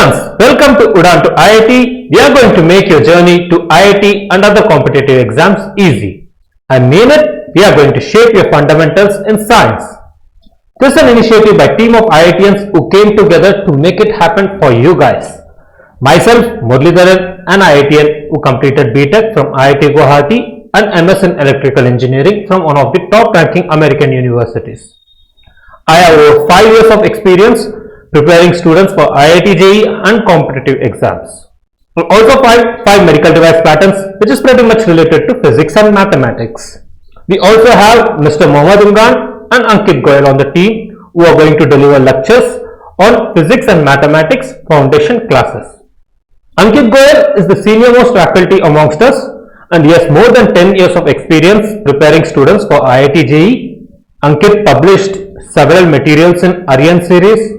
students, welcome to Udaan to IIT. We are going to make your journey to IIT and other competitive exams easy. I mean it, we are going to shape your fundamentals in science. This is an initiative by a team of IITians who came together to make it happen for you guys. Myself, Muralidharan, an IITian who completed BTech from IIT Guwahati and MS in Electrical Engineering from one of the top ranking American universities. I have over 5 years of experience preparing students for IIT JEE and competitive exams. We also filed 5 medical device patents, which is pretty much related to physics and mathematics. We also have Mr. Mohammad Imran and Ankit Goyal on the team who are going to deliver lectures on physics and mathematics foundation classes. Ankit Goyal is the senior most faculty amongst us and he has more than 10 years of experience preparing students for IIT JEE. Ankit published several materials in Aryan series.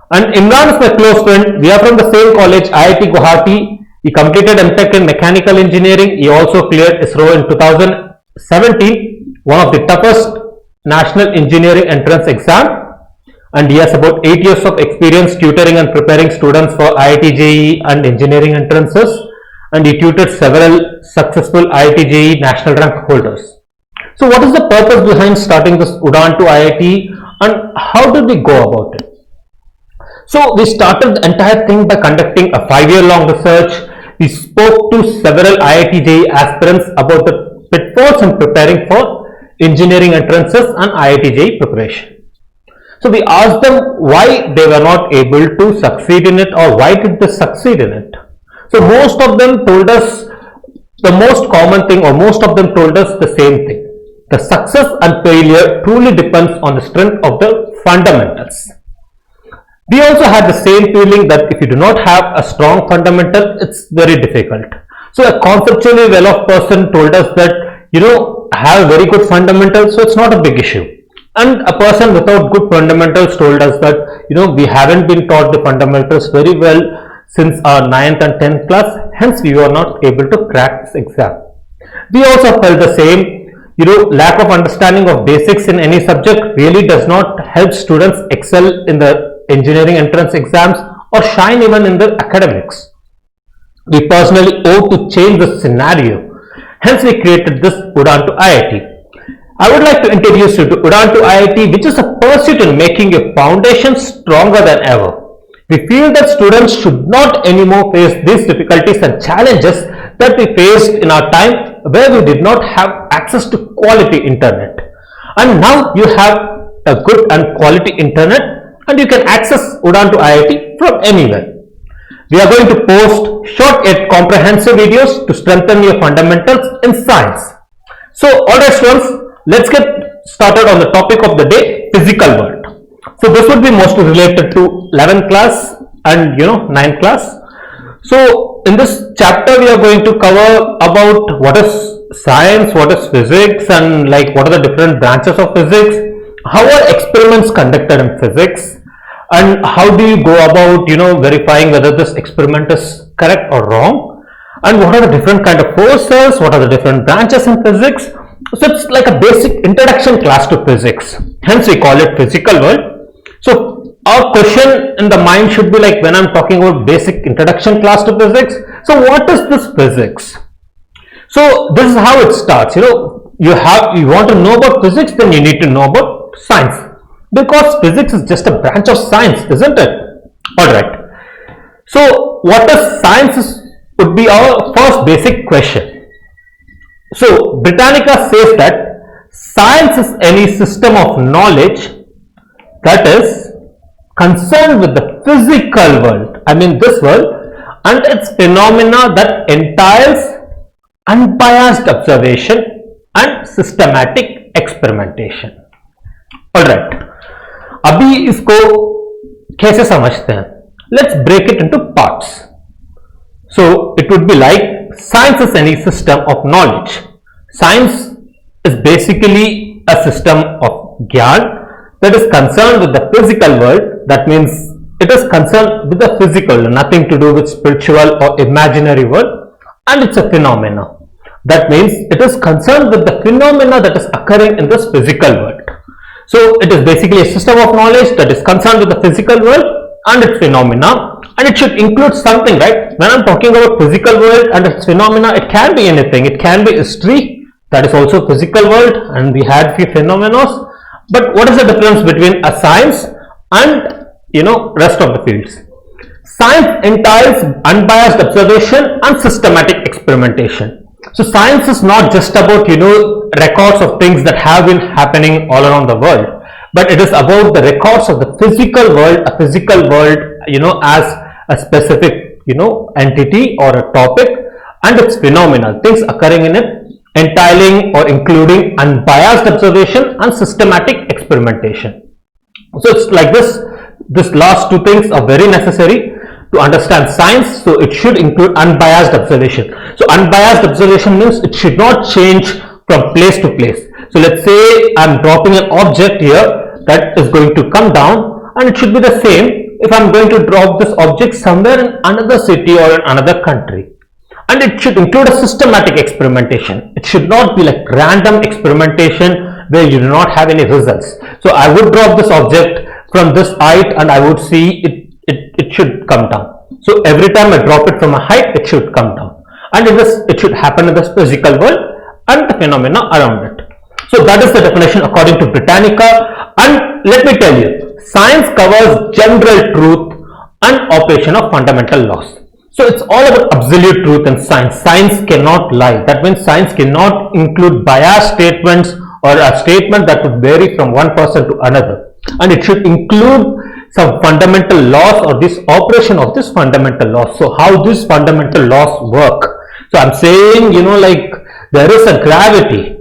And Imran is my close friend. We are from the same college, IIT Guwahati. He completed MTech in Mechanical Engineering. He also cleared ISRO in 2017, one of the toughest national engineering entrance exam. And he has about 8 years of experience tutoring and preparing students for IIT JEE and engineering entrances. And he tutored several successful IIT JEE national rank holders. So what is the purpose behind starting this Udaan to IIT and how did we go about it? So we started the entire thing by conducting a 5-year long research. We spoke to several IIT JEE aspirants about the pitfalls in preparing for engineering entrances and IIT JEE preparation. So we asked them why they were not able to succeed in it or why did they succeed in it. So most of them told us the most common thing or most of them told us the same thing. The success and failure truly depends on the strength of the fundamentals. We also had the same feeling that if you do not have a strong fundamental, it's very difficult. So a conceptually well-off person told us that, have very good fundamentals, so it's not a big issue. And a person without good fundamentals told us that, we haven't been taught the fundamentals very well since our 9th and 10th class, hence we were not able to crack this exam. We also felt the same. Lack of understanding of basics in any subject really does not help students excel in the engineering entrance exams or shine even in their academics. We personally owe to change the scenario. Hence we created this Udaan to IIT. I would like to introduce you to Udaan to IIT, which is a pursuit in making your foundation stronger than ever. We feel that students should not anymore face these difficulties and challenges that we faced in our time where we did not have access to quality internet. And now you have a good and quality internet and you can access Udaan to IIT from anywhere. We are going to post short yet comprehensive videos to strengthen your fundamentals in science. So alright students, let's get started on the topic of the day, physical world. So this would be mostly related to 11th class and 9th class. So in this chapter we are going to cover about what is science, what is physics and what are the different branches of physics, how are experiments conducted in physics and how do you go about verifying whether this experiment is correct or wrong, and what are the different kind of forces, what are the different branches in physics. So it's like a basic introduction class to physics, hence we call it physical world. So our question in the mind should be when I'm talking about basic introduction class to physics, so what is this physics? So this is how it starts. You want to know about physics, then you need to know about science, because physics is just a branch of science, isn't it? Alright. So what is science would be our first basic question. So Britannica says that science is any system of knowledge that is concerned with the physical world, this world, and its phenomena that entails unbiased observation and systematic experimentation. Alright, अभी इसको कैसे समझते हैं? Let's break it into parts. So it would be like science is any system of knowledge. Science is basically a system of gyan that is concerned with the physical world. That means it is concerned with the physical, nothing to do with spiritual or imaginary world, and it's a phenomena. That means it is concerned with the phenomena that is occurring in this physical world. So it is basically a system of knowledge that is concerned with the physical world and its phenomena, And it should include something, right? When I'm talking about physical world and its phenomena, it can be anything. It can be history, that is also physical world, and we had few phenomena. But what is the difference between a science and rest of the fields? Science entails unbiased observation and systematic experimentation. So science is not just about records of things that have been happening all around the world, but it is about the records of the physical world, a physical world as a specific entity or a topic, and its phenomena, things occurring in it, entailing or including unbiased observation and systematic experimentation. So it's like this last two things are very necessary to understand science. So it should include unbiased observation. So unbiased observation means it should not change from place to place. So let's say I'm dropping an object here that is going to come down, and it should be the same if I'm going to drop this object somewhere in another city or in another country. And it should include a systematic experimentation. It should not be like random experimentation where you do not have any results. So I would drop this object from this height and I would see it should come down. So every time I drop it from a height, it should come down. And it should happen in the physical world and the phenomena around it. So that is the definition according to Britannica. And let me tell you, science covers general truth and operation of fundamental laws. So it's all about absolute truth in science. Science cannot lie. That means science cannot include biased statements or a statement that would vary from one person to another. And it should include some fundamental laws or this operation of this fundamental laws. So how these fundamental laws work. So I'm saying, like there is a gravity,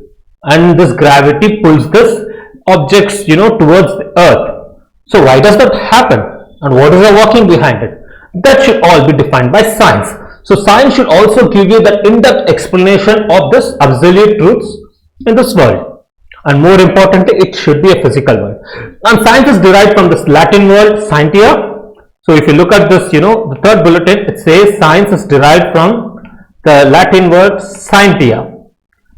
and this gravity pulls this objects, towards the earth. So why does that happen? And what is the working behind it? That should all be defined by science. So science should also give you the in-depth explanation of this absolute truths in this world. And more importantly, it should be a physical world. And science is derived from this Latin word scientia. So if you look at this, the third bulletin, it says science is derived from the Latin word scientia,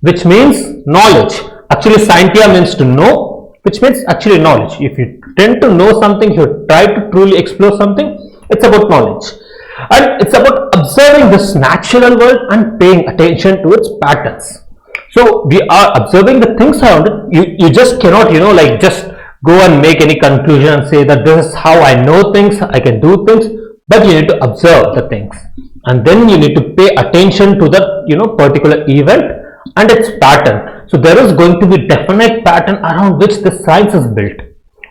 which means knowledge. Actually, scientia means to know, which means actually knowledge. If you tend to know something, you try to truly explore something, it's about knowledge. And it's about observing this natural world and paying attention to its patterns. So we are observing the things around it. You just cannot, just go and make any conclusion and say that this is how I know things, I can do things, but you need to observe the things. And then you need to pay attention to the, particular event and its pattern. So there is going to be definite pattern around which the science is built.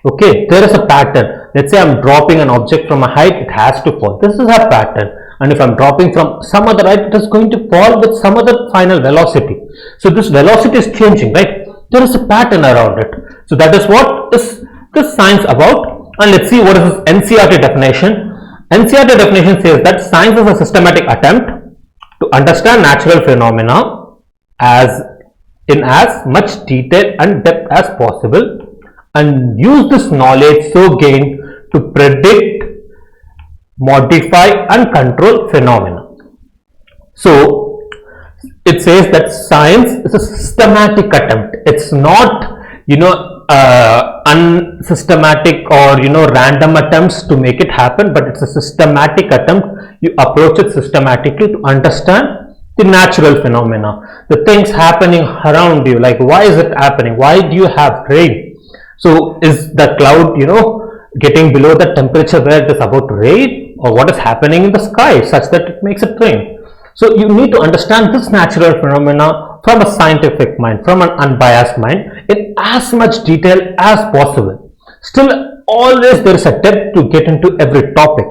Okay, there is a pattern. Let's say I'm dropping an object from a height, it has to fall. This is a pattern. And if I'm dropping from some other height, it is going to fall with some other final velocity. So this velocity is changing, right? There is a pattern around it. So that is what is this science about. And let's see what is this NCERT definition. NCERT definition says that science is a systematic attempt to understand natural phenomena in as much detail and depth as possible, and use this knowledge so gained to predict, modify and control phenomena. So it says that science is a systematic attempt. It's not unsystematic or random attempts to make it happen, but it's a systematic attempt. You approach it systematically to understand the natural phenomena, the things happening around you, like why is it happening, why do you have rain? So is the cloud getting below the temperature where it is about to rain, or what is happening in the sky such that it makes it rain? So you need to understand this natural phenomena from a scientific mind, from an unbiased mind, in as much detail as possible. Still, always there is a depth to get into every topic.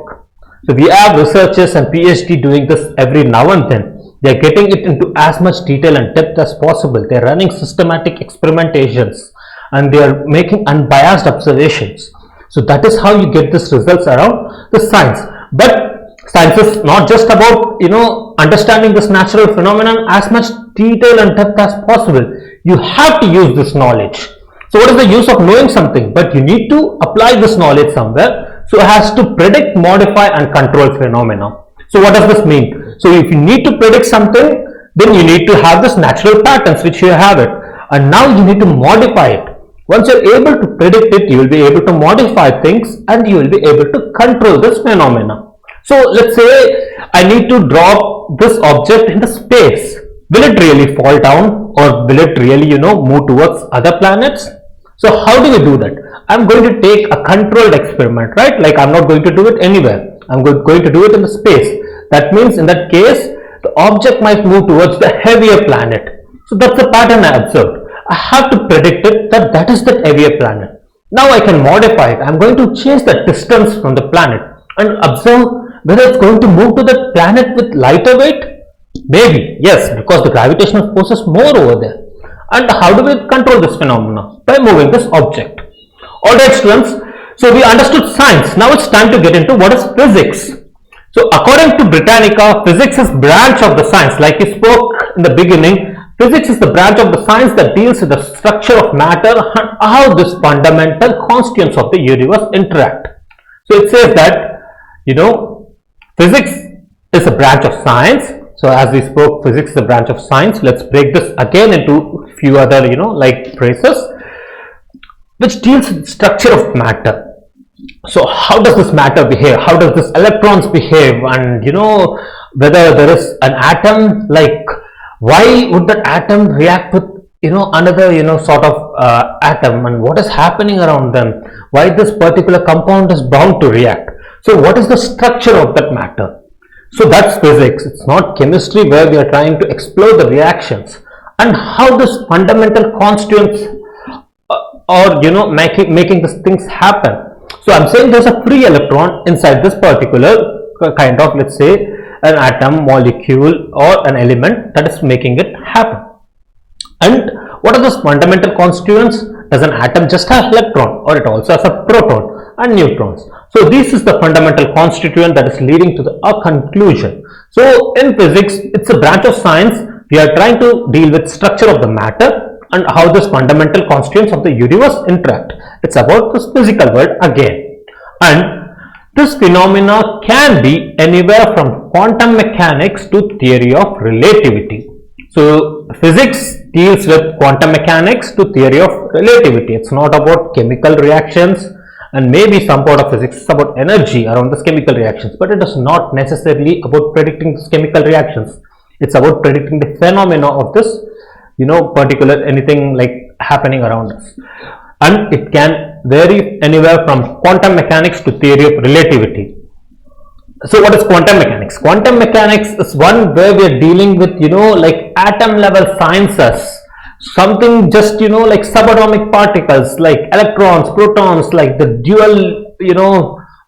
So we have researchers and PhD doing this every now and then. They are getting it into as much detail and depth as possible. They are running systematic experimentations and they are making unbiased observations. So that is how you get these results around the science. But science is not just about understanding this natural phenomenon as much detail and depth as possible. You have to use this knowledge. So what is the use of knowing something? But you need to apply this knowledge somewhere so as to predict, modify and control phenomena. So what does this mean? So if you need to predict something, then you need to have this natural patterns which you have it, and now you need to modify it. Once you're able to predict it, you will be able to modify things and you will be able to control this phenomena. So let's say I need to drop this object in the space. Will it really fall down, or will it really, move towards other planets? So how do we do that? I'm going to take a controlled experiment, right? Like, I'm not going to do it anywhere. I'm going to do it in the space. That means in that case, the object might move towards the heavier planet. So that's the pattern I observed. I have to predict it that that is the heavier planet. Now I can modify it. I'm going to change the distance from the planet and observe whether it's going to move to the planet with lighter weight. Maybe, yes, because the gravitational force is more over there. And how do we control this phenomenon? By moving this object. Alright students, so we understood science. Now it's time to get into what is physics. So according to Britannica, physics is branch of the science. Like we spoke in the beginning, physics is the branch of the science that deals with the structure of matter and how these fundamental constituents of the universe interact. So it says that, physics is a branch of science. So as we spoke, physics is a branch of science. Let's break this again into a few other, like phrases, which deals with the structure of matter. So how does this matter behave? How does this electrons behave? And, whether there is an atom, like why would that atom react with, another, sort of atom, and what is happening around them? Why this particular compound is bound to react? So what is the structure of that matter? So that's physics. It's not chemistry, where we are trying to explore the reactions and how this fundamental constituents or making these things happen. So I'm saying there's a free electron inside this particular kind of, let's say, an atom, molecule, or an element that is making it happen. And what are those fundamental constituents? Does an atom just have electron, or it also has a proton and neutrons? So this is the fundamental constituent that is leading to a conclusion. So in physics, it's a branch of science. We are trying to deal with structure of the matter and how these fundamental constituents of the universe interact. It's about this physical world again. And this phenomena can be anywhere from quantum mechanics to theory of relativity. So physics deals with quantum mechanics to theory of relativity. It's not about chemical reactions, and maybe some part of physics is about energy around these chemical reactions, but it is not necessarily about predicting these chemical reactions. It's about predicting the phenomena of this, particular anything like happening around us. And it can vary anywhere from quantum mechanics to theory of relativity. So what is quantum mechanics? Quantum mechanics is one where we are dealing with, like atom level sciences, something just, like subatomic particles, like electrons, protons, like the dual,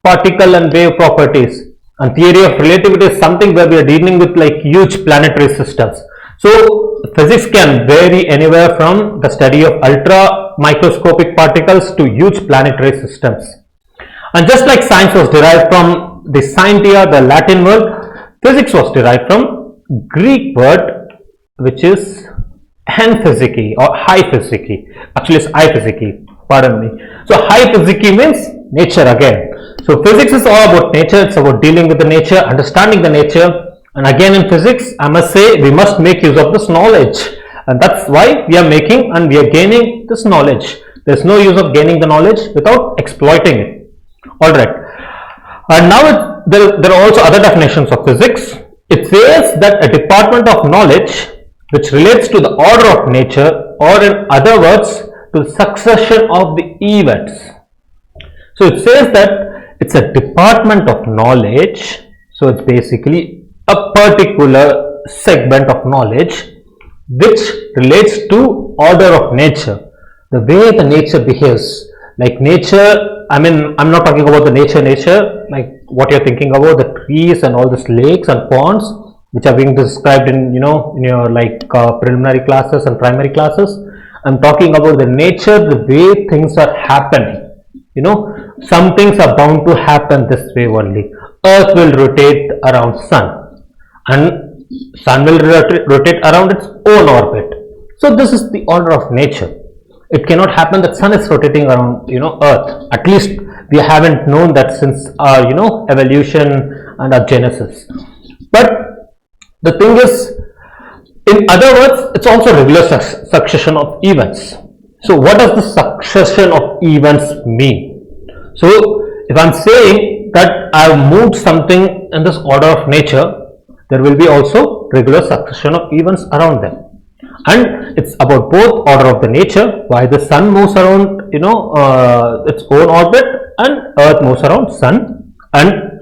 particle and wave properties. And theory of relativity is something where we are dealing with like huge planetary systems. So physics can vary anywhere from the study of ultra microscopic particles to huge planetary systems. And just like science was derived from the scientia, the Latin word, physics was derived from Greek word, which is henphysiki or high physiki. Actually, it's high physiki. Pardon me. So high physiki means nature again. So physics is all about nature. It's about dealing with the nature, understanding the nature. And again in physics, I must say we must make use of this knowledge. And that's why we are making and we are gaining this knowledge. There's no use of gaining the knowledge without exploiting it. Alright. And now there are also other definitions of physics. It says that a department of knowledge which relates to the order of nature, or in other words, to the succession of the events. So it says that it's a department of knowledge. So it's basically a particular segment of knowledge which relates to order of nature, the way the nature behaves. Like nature, I mean, I'm not talking about the nature, like what you're thinking about, the trees and all these lakes and ponds, which are being described in, in your like preliminary classes and primary classes. I'm talking about the nature, the way things are happening. Some things are bound to happen this way only. Earth will rotate around sun, and sun will rotate around its own orbit. So this is the order of nature. It cannot happen that sun is rotating around, Earth. At least we haven't known that since our, evolution and our genesis. But the thing is, in other words, it's also regular succession of events. So what does the succession of events mean? So if I'm saying that I've moved something in this order of nature, there will be also regular succession of events around them. And it's about both order of the nature, why the sun moves around, its own orbit, and earth moves around sun, and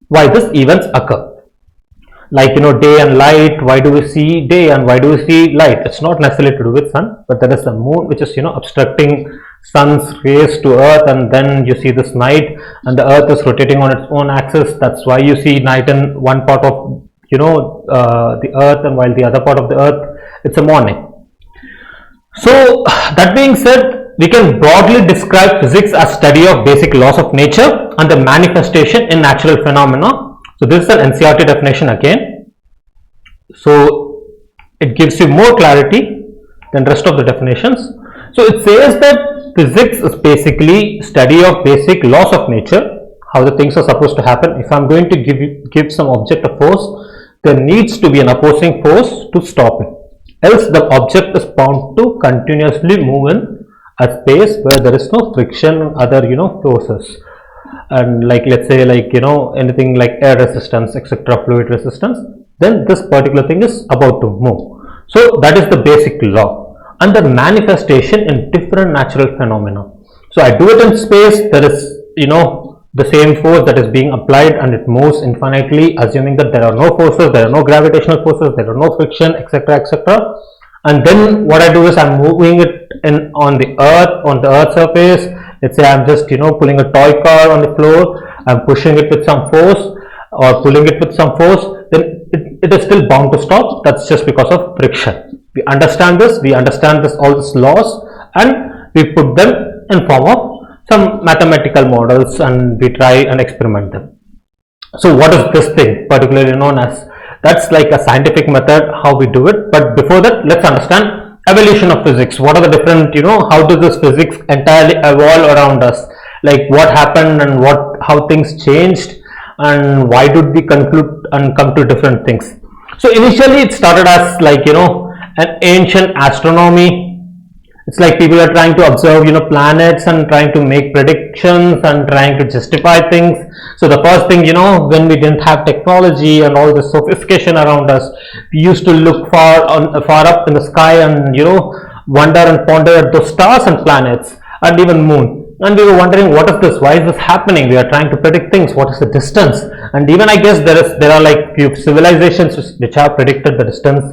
why these events occur. Like, day and light, why do we see day and why do we see light? It's not necessarily to do with sun, but there is the moon which is, obstructing sun's rays to earth, and then you see this night, and the earth is rotating on its own axis. That's why you see night in one part of, the earth, and while the other part of the earth, it's a morning. So that being said, we can broadly describe physics as study of basic laws of nature and the manifestation in natural phenomena. So this is an NCERT definition again. So it gives you more clarity than rest of the definitions. So it says that physics is basically study of basic laws of nature, how the things are supposed to happen. If I'm going to give some object a force, there needs to be an opposing force to stop it. Else the object is bound to continuously move in a space where there is no friction and other forces. And like, let's say, like, anything like air resistance, etc., fluid resistance, then this particular thing is about to move. So that is the basic law, and the manifestation in different natural phenomena. So I do it in space, there is the same force that is being applied, and it moves infinitely, assuming that there are no forces, there are no gravitational forces, there are no friction, etc., etc. And then what I do is I'm moving it on the earth surface. Let's say I'm just pulling a toy car on the floor, I'm pushing it with some force or pulling it with some force, then it is still bound to stop. That's just because of friction. We understand this, all these laws, and we put them in form of some mathematical models, and we try and experiment them. So what is this thing particularly known as? That's like a scientific method how we do it. But before that, let's understand evolution of physics. What are the different, how does this physics entirely evolve around us? Like what happened and how things changed, and why did we conclude and come to different things? So initially it started as like, an ancient astronomy. It's like people are trying to observe, planets and trying to make predictions and trying to justify things. So the first thing, when we didn't have technology and all the sophistication around us, we used to look far up in the sky and, wonder and ponder at those stars and planets and even moon. And we were wondering, what is this? Why is this happening? We are trying to predict things. What is the distance? And even I guess there are like few civilizations which have predicted the distance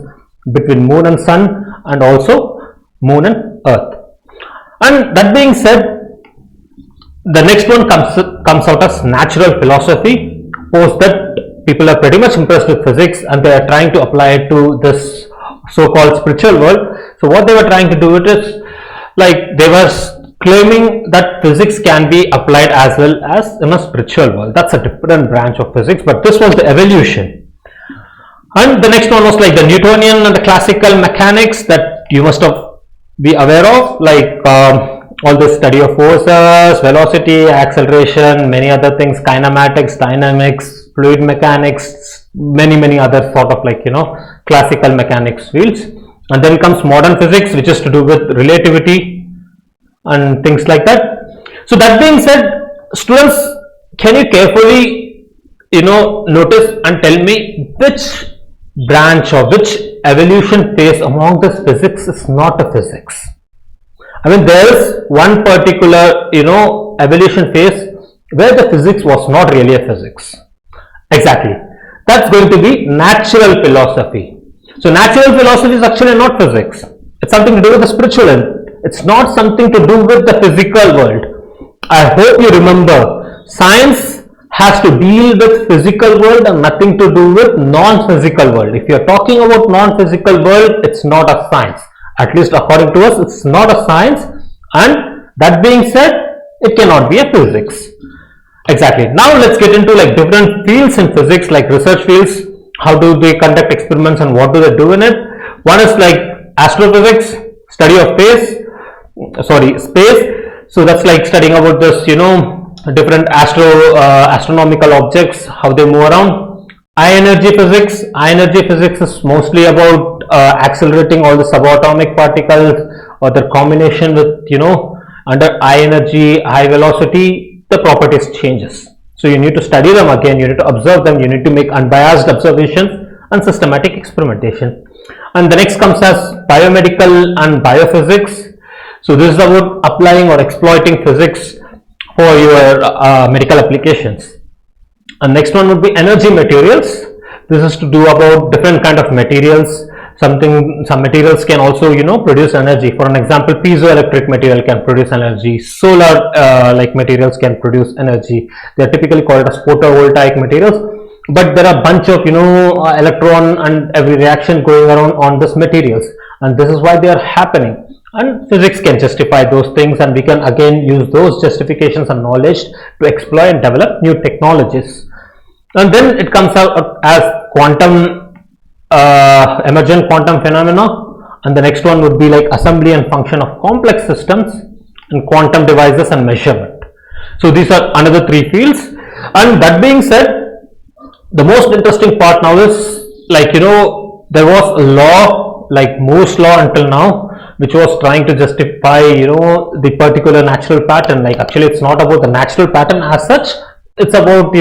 between moon and sun, and also moon and earth. And that being said, the next one comes out as natural philosophy. Post that, people are pretty much impressed with physics and they are trying to apply it to this so-called spiritual world. So what they were trying to do it is, like, they were claiming that physics can be applied as well as in a spiritual world. That's a different branch of physics, but this was the evolution. And the next one was like the Newtonian and the classical mechanics that you must be aware of, like all the study of forces, velocity, acceleration, many other things, kinematics, dynamics, fluid mechanics, many other sort of like, classical mechanics fields. And then comes modern physics, which is to do with relativity and things like that. So that being said, students, can you carefully, notice and tell me which branch or which evolution phase among this physics is not a physics? I mean, there is one particular, evolution phase where the physics was not really a physics. Exactly. That's going to be natural philosophy. So natural philosophy is actually not physics. It's something to do with the spiritual end. It's not something to do with the physical world. I hope you remember, science has to deal with physical world and nothing to do with non-physical world. If you're talking about non-physical world, it's not a science. At least according to us, it's not a science. And that being said, it cannot be a physics. Exactly. Now let's get into like different fields in physics, like research fields. How do they conduct experiments and what do they do in it? One is like astrophysics, study of space. So that's like studying about this, different astronomical objects, how they move around. High energy physics. High energy physics is mostly about accelerating all the subatomic particles or their combination with, under high energy, high velocity. the properties changes. So you need to study them again, you need to observe them, you need to make unbiased observations and systematic experimentation. And the next comes as biomedical and biophysics. So this is about applying or exploiting physics for your medical applications. And next one would be energy materials. This is to do about different kind of materials. Some materials can also produce energy. For an example, piezoelectric material can produce energy. Solar like materials can produce energy. They are typically called as photovoltaic materials. But there are a bunch of electron and every reaction going around on this materials, and this is why they are happening. And physics can justify those things, and we can again use those justifications and knowledge to exploit and develop new technologies. And then it comes out as quantum emergent quantum phenomena, and the next one would be like assembly and function of complex systems and quantum devices and measurement. So these are another three fields. And that being said, the most interesting part now is there was a law like Moore's law until now, which was trying to justify the particular natural pattern. Like actually it's not about the natural pattern as such, it's about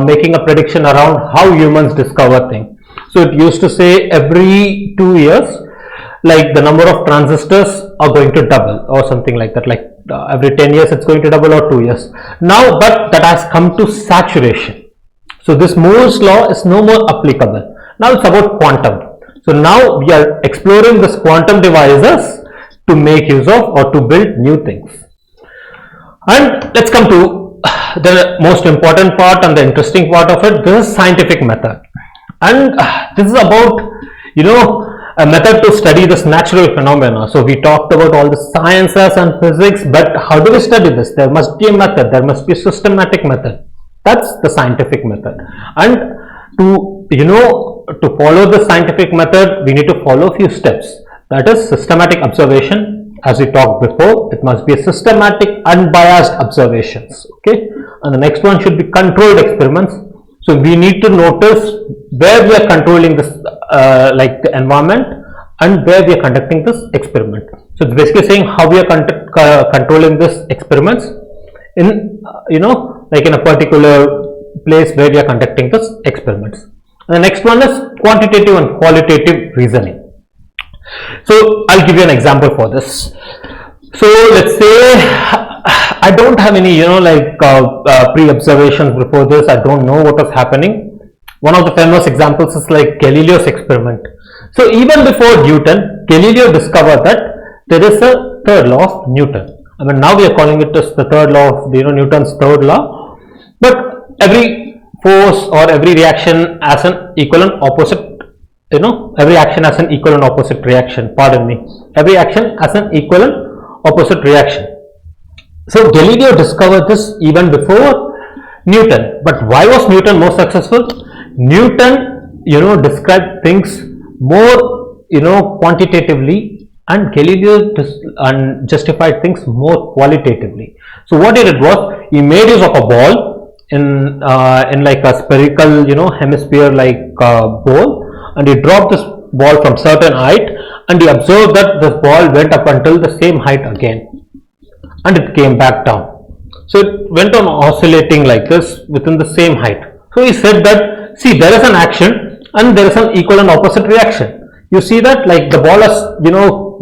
making a prediction around how humans discover things. So it used to say every 2 years, like the number of transistors are going to double or something like that, like every 10 years it's going to double, or 2 years. Now but that has come to saturation. So this Moore's law is no more applicable. Now it's about quantum. So now we are exploring this quantum devices to make use of or to build new things. And let's come to the most important part and the interesting part of it. This is scientific method. And this is about a method to study this natural phenomena. So we talked about all the sciences and physics, but how do we study this? There must be a method, there must be a systematic method. That's the scientific method. And to follow the scientific method, we need to follow a few steps. That is systematic observation. As we talked before, it must be a systematic, unbiased observations. Okay, and the next one should be controlled experiments. So we need to notice where we are controlling this, like the environment, and where we are conducting this experiment. So it's basically saying how we are controlling this experiments in like in a particular place where we are conducting this experiments. And the next one is quantitative and qualitative reasoning. So I'll give you an example for this. So let's say I don't have any pre-observations before this. I don't know what is happening. One of the famous examples is like Galileo's experiment. So even before Newton, Galileo discovered that there is a third law of Newton. I mean, now we are calling it as the third law of Newton's third law. But every force or every reaction has an equal and opposite. Every action has an equal and opposite reaction. Pardon me. Every action has an equal and opposite reaction. So Galileo discovered this even before Newton. But why was Newton more successful? Newton, described things more, quantitatively, and Galileo justified things more qualitatively. So what he did was, he made use of a ball in like a spherical, hemisphere like bowl, and he dropped this ball from certain height, and he observed that this ball went up until the same height again, and it came back down. So it went on oscillating like this within the same height. So he said that, see, there is an action and there is an equal and opposite reaction. You see that, like, the ball has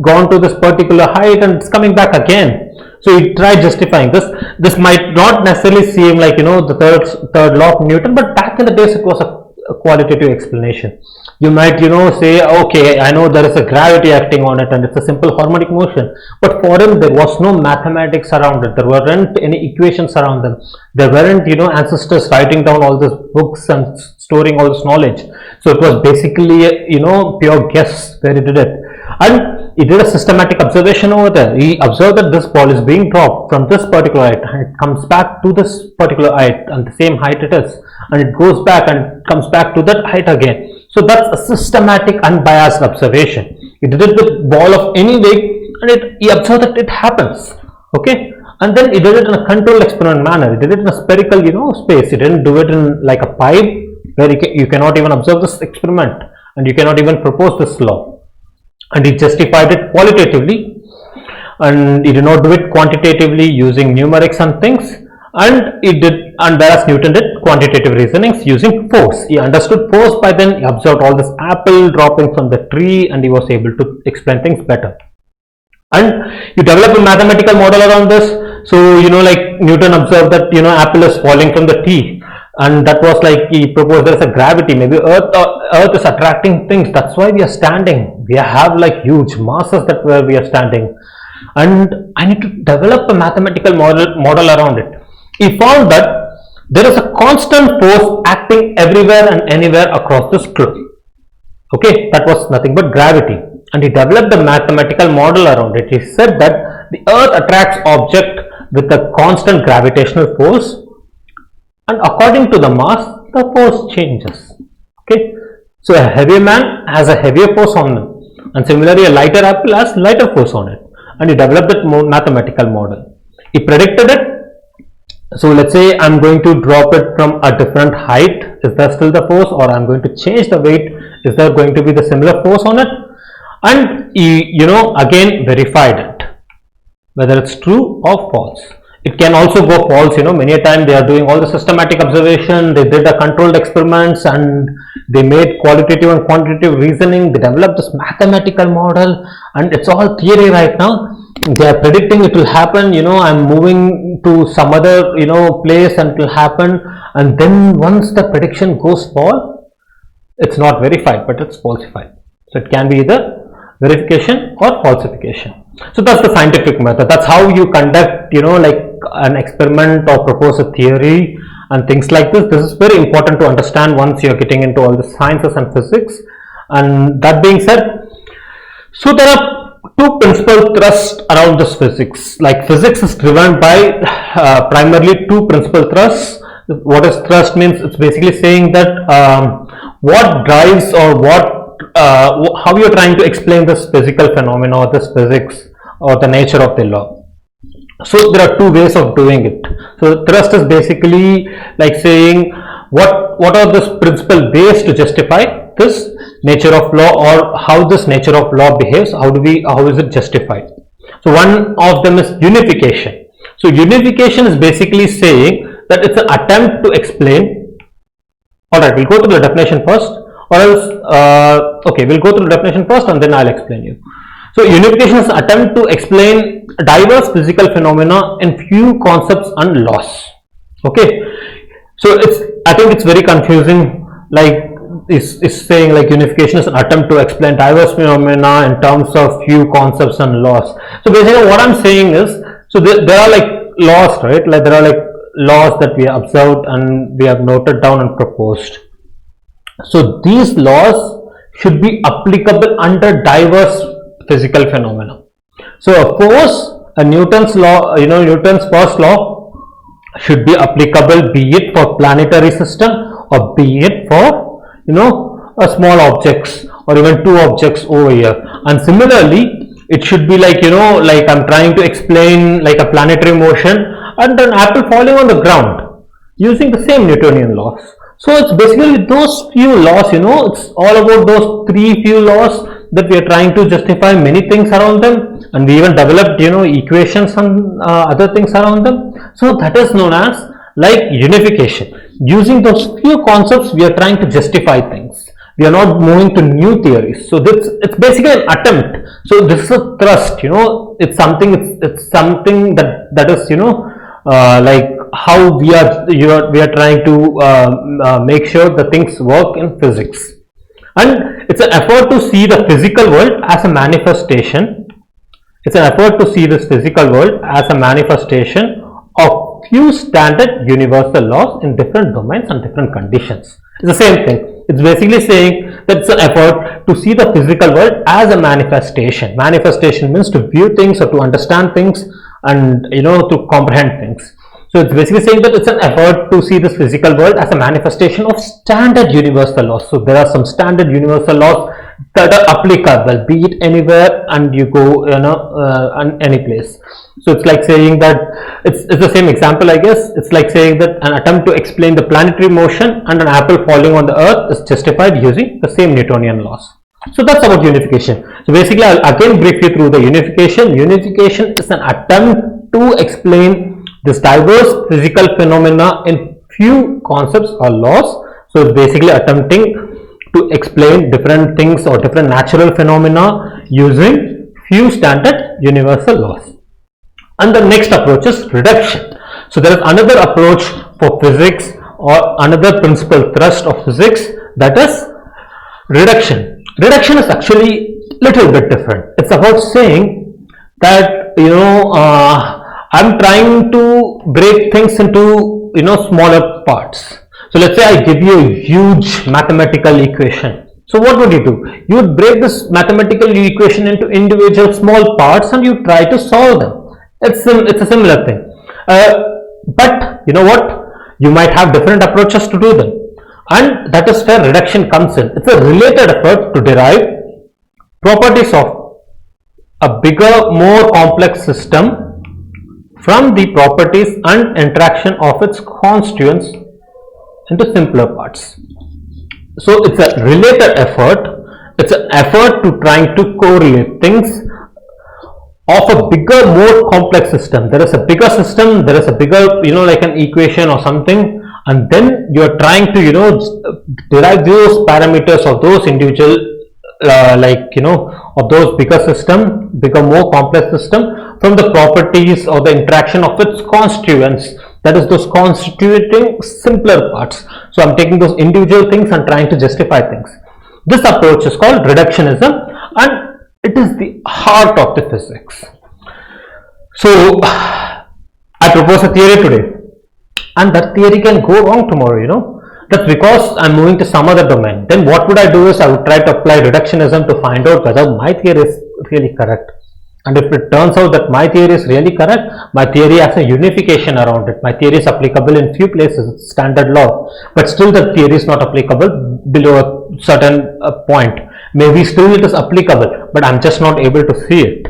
gone to this particular height and it's coming back again. So he tried justifying this. This might not necessarily seem like the third law of Newton, but back in the days it was a qualitative explanation. You might say, okay, I know there is a gravity acting on it and it's a simple harmonic motion, but for him there was no mathematics around it. There weren't any equations around them. There weren't ancestors writing down all these books and storing all this knowledge. So it was basically pure guess where he did it. And he did a systematic observation over there. He observed that this ball is being dropped from this particular height and it comes back to this particular height, and the same height it is, and it goes back and comes back to that height again. So that's a systematic, unbiased observation. He did it with ball of any weight, and he observed that it happens. Okay, and then he did it in a controlled experiment manner. He did it in a spherical space. He didn't do it in like a pipe where you cannot even observe this experiment and you cannot even propose this law. And he justified it qualitatively, and he did not do it quantitatively using numerics and things. And whereas Newton did quantitative reasonings using force. He understood force, by then he observed all this apple dropping from the tree and he was able to explain things better. And you develop a mathematical model around this. So, like Newton observed that, apple is falling from the tree, and that was like he proposed there is a gravity. Maybe Earth is attracting things. That's why we are standing. We have like huge masses that where we are standing, and I need to develop a mathematical model around it. He found that there is a constant force acting everywhere and anywhere across this globe. Okay, that was nothing but gravity. And he developed a mathematical model around it. He said that the earth attracts object with a constant gravitational force, and according to the mass, the force changes. Okay, so a heavier man has a heavier force on him, and similarly a lighter apple has lighter force on it. And he developed that mathematical model. He predicted it. So let's say I'm going to drop it from a different height. Is there still the force, or I'm going to change the weight? Is there going to be the similar force on it? And he, again verified it, whether it's true or false. It can also go false. Many a time they are doing all the systematic observation. They did a controlled experiments and they made qualitative and quantitative reasoning. They developed this mathematical model, and it's all theory right now. They are predicting it will happen. I'm moving to some other place and it will happen, and then once the prediction goes false, it's not verified but it's falsified. So it can be either verification or falsification. So that's the scientific method. That's how you conduct like an experiment or propose a theory and things like this. This is very important to understand once you're getting into all the sciences and physics. And that being said, so there are two principal thrusts around this physics. Like physics is driven by primarily two principal thrusts. What is thrust means? It's basically saying that what drives or how you're trying to explain this physical phenomena or this physics or the nature of the law. So there are two ways of doing it. So thrust is basically like saying what are the principal ways to justify this nature of law, or how this nature of law behaves. How is it justified? So one of them is unification. So unification is basically saying that it's an attempt to explain. Alright, we'll go to the definition first, or else okay, we'll go through the definition first and then I'll explain you. So unification is an attempt to explain diverse physical phenomena in few concepts and laws. Okay, so I think it's very confusing. Like is saying like unification is an attempt to explain diverse phenomena in terms of few concepts and laws. So basically what I'm saying is, so there are like laws, right? Like there are like laws that we have observed and we have noted down and proposed. So these laws should be applicable under diverse physical phenomena. So of course a Newton's law, Newton's first law should be applicable, be it for planetary system or be it for a small objects or even two objects over here. And similarly it should be like like I'm trying to explain like a planetary motion and an apple falling on the ground using the same Newtonian laws. So it's basically those few laws, it's all about those three few laws that we are trying to justify many things around them, and we even developed equations and other things around them. So that is known as like unification. Using those few concepts we are trying to justify things. We are not moving to new theories. So it's basically an attempt. So this is a thrust, it's something that is like how we are trying to make sure the things work in physics. And it's an effort to see the physical world as a manifestation. It's an effort to see this physical world as a manifestation of few standard universal laws in different domains and different conditions. It's the same thing. It's basically saying that it's an effort to see the physical world as a manifestation. Manifestation means to view things or to understand things and to comprehend things. So it's basically saying that it's an effort to see this physical world as a manifestation of standard universal laws. So there are some standard universal laws that are applicable, be it anywhere and you go any place. So it's like saying that it's the same example, I guess. It's like saying that an attempt to explain the planetary motion and an apple falling on the earth is justified using the same Newtonian laws. So that's about unification. So basically I'll again brief you through the unification. Unification is an attempt to explain this diverse physical phenomena in few concepts or laws. So it's basically attempting to explain different things or different natural phenomena using few standard universal laws. And the next approach is reduction. So there is another approach for physics or another principal thrust of physics, that is reduction. Reduction is actually little bit different. It's about saying that I'm trying to break things into smaller parts. So let's say I give you a huge mathematical equation. So what would you do? You would break this mathematical equation into individual small parts and you try to solve them. It's a similar thing. But you know what? You might have different approaches to do them. And that is where reduction comes in. It's a related effort to derive properties of a bigger, more complex system from the properties and interaction of its constituents into simpler parts. So it's a related effort. It's an effort to trying to correlate things of a bigger, more complex system. There is a bigger system, there is a bigger, like an equation or something, and then you are trying to, derive those parameters of those individual, of those bigger system, bigger, more complex system from the properties or the interaction of its constituents. That is those constituting simpler parts. So I'm taking those individual things and trying to justify things. This approach is called reductionism, and it is the heart of the physics. So I propose a theory today, and that theory can go wrong tomorrow. That's because I'm moving to some other domain. Then what would I do is I would try to apply reductionism to find out whether my theory is really correct. And if it turns out that my theory is really correct, my theory has a unification around it. My theory is applicable in few places, it's standard law, but still the theory is not applicable below a certain point. Maybe still it is applicable, but I'm just not able to see it.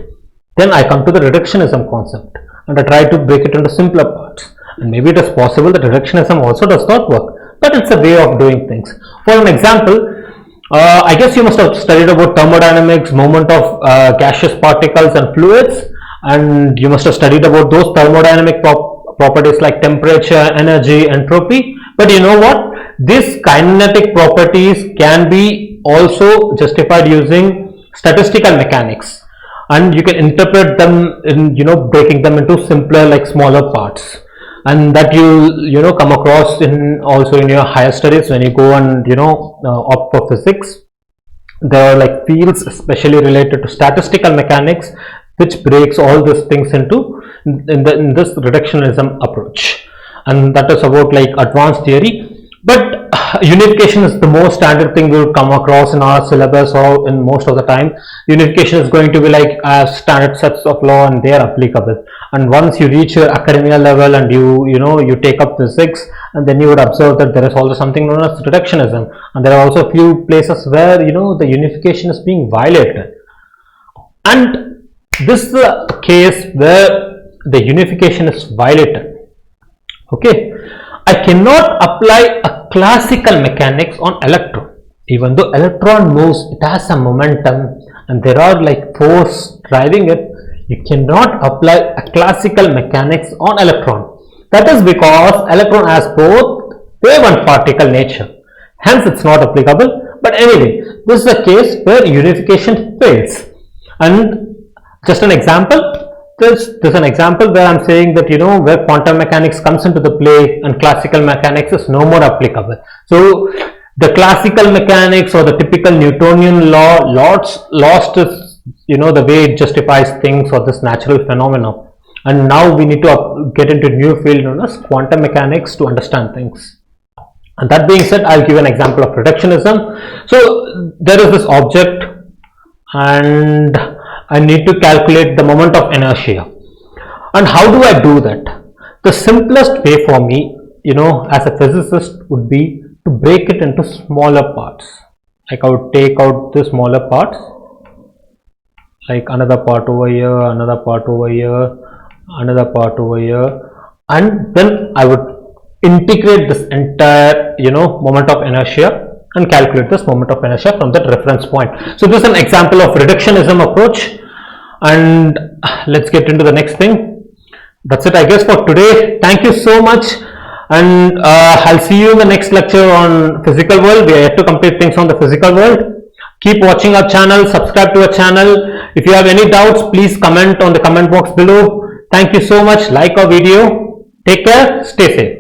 Then I come to the reductionism concept and I try to break it into simpler parts. And maybe it is possible that reductionism also does not work, but it's a way of doing things. For an example, I guess you must have studied about thermodynamics, movement of gaseous particles and fluids, and you must have studied about those thermodynamic properties like temperature, energy, entropy. But you know what? These kinetic properties can be also justified using statistical mechanics, and you can interpret them in breaking them into simpler, like smaller parts. And that you come across in also in your higher studies when you go and opt for physics. There are like fields especially related to statistical mechanics which breaks all these things into in this reductionism approach, and that is about like advanced theory. But unification is the most standard thing we would come across in our syllabus, or in most of the time unification is going to be like standard sets of law and they are applicable. And once you reach your academia level and you take up physics, and then you would observe that there is also something known as reductionism, and there are also a few places where the unification is being violated. And this is a case where the unification is violated. Okay, I cannot apply a classical mechanics on electron. Even though electron moves, it has some momentum and there are like force driving it, you cannot apply a classical mechanics on electron. That is because electron has both wave and particle nature. Hence it's not applicable. But anyway, this is a case where unification fails. And just an example, there's an example where I'm saying that where quantum mechanics comes into the play and classical mechanics is no more applicable. So the classical mechanics or the typical Newtonian law lost its the way it justifies things or this natural phenomena, and now we need to get into a new field known as quantum mechanics to understand things. And that being said, I'll give an example of reductionism. So there is this object and I need to calculate the moment of inertia. And how do I do that? The simplest way for me, as a physicist would be to break it into smaller parts. Like I would take out the smaller parts, like another part over here, another part over here, another part over here, and then I would integrate this entire moment of inertia and calculate this moment of inertia from that reference point. So this is an example of reductionism approach. And let's get into the next thing. That's it, I guess, for today. Thank you so much. And I'll see you in the next lecture on physical world. We are yet to complete things on the physical world. Keep watching our channel, subscribe to our channel. If you have any doubts, please comment on the comment box below. Thank you so much. Like our video. Take care. Stay safe.